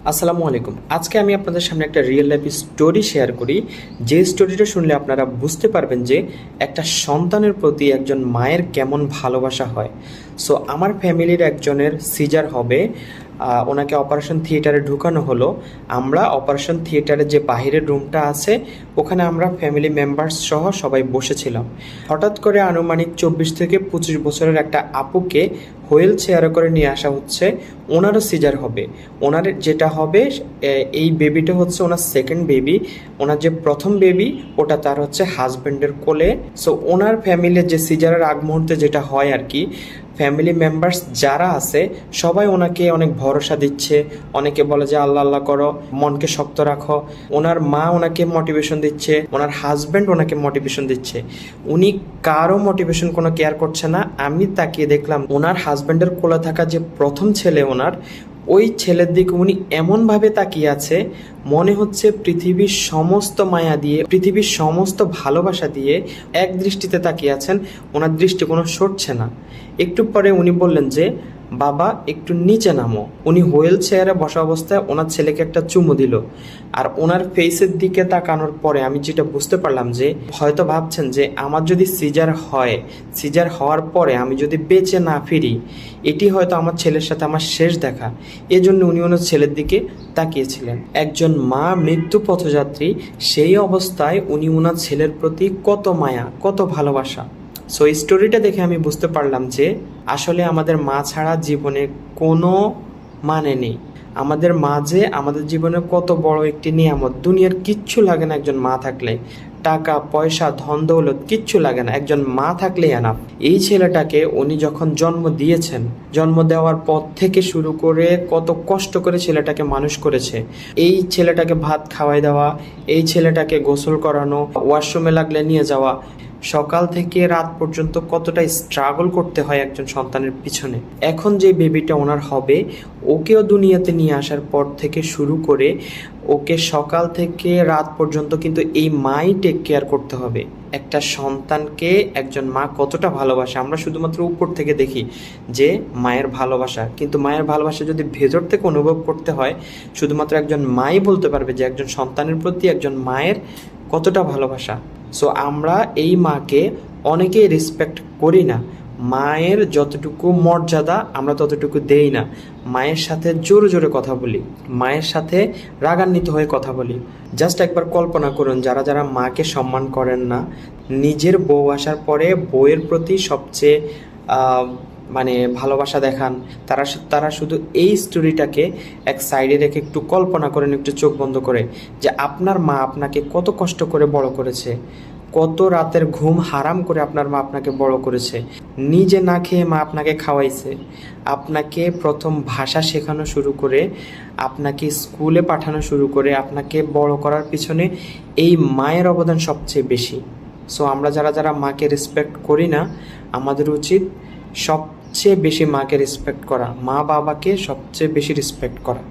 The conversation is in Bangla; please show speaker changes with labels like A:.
A: আসসালামু আলাইকুম। আজকে আমি আপনাদের সামনে একটা রিয়েল লাইফ স্টোরি শেয়ার করি, যে স্টোরিটা শুনলে আপনারা বুঝতে পারবেন যে একটা সন্তানের প্রতি একজন মায়ের কেমন ভালোবাসা হয়। সো আমার ফ্যামিলির একজনের সিজার হবে, ওনাকে অপারেশন থিয়েটারে ঢুকানো হলো। আমরা অপারেশন থিয়েটারে যে বাহিরের রুমটা আছে ওখানে আমরা ফ্যামিলি মেম্বার্স সহ সবাই বসেছিলাম। হঠাৎ করে আনুমানিক 24 থেকে 25 বছরের একটা আপুকে হুইল চেয়ারে করে নিয়ে আসা হচ্ছে। ওনারও সিজার হবে। ওনার যেটা হবে, এই বেবিটা হচ্ছে ওনার সেকেন্ড বেবি। ওনার যে প্রথম বেবি ওটা তার হচ্ছে হাজব্যান্ডের কোলে। সো ওনার ফ্যামিলির যে সিজারের আগ মুহূর্তে যেটা হয় আর কি, ফ্যামিলি মেম্বার্স যারা আছে সবাই ওনাকে অনেক ভরসা দিচ্ছে। অনেকে বলে যে আল্লাহ আল্লাহ করো, মনকে শক্ত রাখো। ওনার মা ওনাকে মোটিভেশন দিচ্ছে, ওনার হাজব্যান্ড ওনাকে মোটিভেশন দিচ্ছে। উনি কারো মোটিভেশন কোনো কেয়ার করছে না। আমি তাকিয়ে দেখলাম ওনার হাজব্যান্ডের কোলে থাকা যে প্রথম ছেলে ওনার, ওই ছেলের দিকে উনি এমনভাবে তাকিয়ে আছে, মনে হচ্ছে পৃথিবীর সমস্ত মায়া দিয়ে, পৃথিবীর সমস্ত ভালোবাসা দিয়ে এক দৃষ্টিতে তাকিয়ে আছেন। ওনার দৃষ্টি কোনো সরছে না। একটু পরে উনি বললেন যে বাবা একটু নিচে নামো। উনি হুইল চেয়ারে বসা অবস্থায় ওনার ছেলেকে একটা চুমু দিল। আর ওনার ফেসের দিকে তাকানোর পরে আমি যেটা বুঝতে পারলাম যে হয়তো ভাবছেন যে আমার যদি সিজার হয়, সিজার হওয়ার পরে আমি যদি বেঁচে না ফিরি, এটি হয়তো আমার ছেলের সাথে আমার শেষ দেখা। এজন্য উনি ওনার ছেলের দিকে তাকিয়েছিলেন। একজন মা মৃত্যু পথযাত্রী, সেই অবস্থায় উনি ওনার ছেলের প্রতি কত মায়া, কত ভালোবাসা। সো এই স্টোরিটা দেখে আমি বুঝতে পারলাম যে আসলে আমাদের মা ছাড়া জীবনে কোনো মানে নেই। আমাদের মা যে আমাদের জীবনে কত বড় একটি নিয়ামত। দুনিয়ার কিচ্ছু লাগে না একজন মা থাকলে। টাকা পয়সা ধন দৌলত কিচ্ছু লাগে না, একজন মা থাকলেই এনাফ। এই ছেলেটাকে উনি যখন জন্ম দিয়েছেন, জন্ম দেওয়ার পর থেকে শুরু করে কত কষ্ট করে ছেলেটাকে মানুষ করেছে। এই ছেলেটাকে ভাত খাওয়াই দেওয়া, এই ছেলেটাকে গোসল করানো, ওয়াশরুমে লাগলে নিয়ে যাওয়া, সকাল থেকে রাত পর্যন্ত কতটা স্ট্রাগল করতে হয় একজন সন্তানের পিছনে। এখন যে বেবিটা ওনার হবে, ওকেও দুনিয়াতে নিয়ে আসার পর থেকে শুরু করে ওকে সকাল থেকে রাত পর্যন্ত কিন্তু এই মাই টেক কেয়ার করতে হবে। একটা সন্তানকে একজন মা কতটা ভালোবাসে আমরা শুধুমাত্র উপর থেকে দেখি যে মায়ের ভালোবাসা, কিন্তু মায়ের ভালোবাসা যদি ভেতর থেকে অনুভব করতে হয়, শুধুমাত্র একজন মাই বলতে পারবে যে একজন সন্তানের প্রতি একজন মায়ের কতটা ভালোবাসা। সো আমরা এই মাকে অনেকেই রেসপেক্ট করি না। মায়ের যতটুকু মর্যাদা আমরা ততটুকু দেই না। মায়ের সাথে জোরে জোরে কথা বলি, মায়ের সাথে রাগান্বিত হয়ে কথা বলি। জাস্ট একবার কল্পনা করুন, যারা যারা মাকে সম্মান করেন না, নিজের বউ আসার পরে বউয়ের প্রতি সবচেয়ে ভালোবাসা দেখান, তারা শুধু এই স্টোরিটাকে এক সাইডে রেখে একটু কল্পনা করেন, একটু চোখ বন্ধ করে, যে আপনার মা আপনাকে কত কষ্ট করে বড় করেছে, কত রাতের ঘুম হারাম করে আপনার মা আপনাকে বড় করেছে, নিজে না খেয়ে মা আপনাকে খাওয়াইছে, আপনাকে প্রথম ভাষা শেখানো শুরু করে, আপনাকে স্কুলে পাঠানো শুরু করে, আপনাকে বড় করার পিছনে এই মায়ের অবদান সবচেয়ে বেশি। সো আমরা যারা যারা মাকে রেসপেক্ট করি না, আমাদের উচিত সবচেয়ে বেশি মাকে রেসপেক্ট করা, মা বাবাকে সবচেয়ে বেশি রেসপেক্ট করা।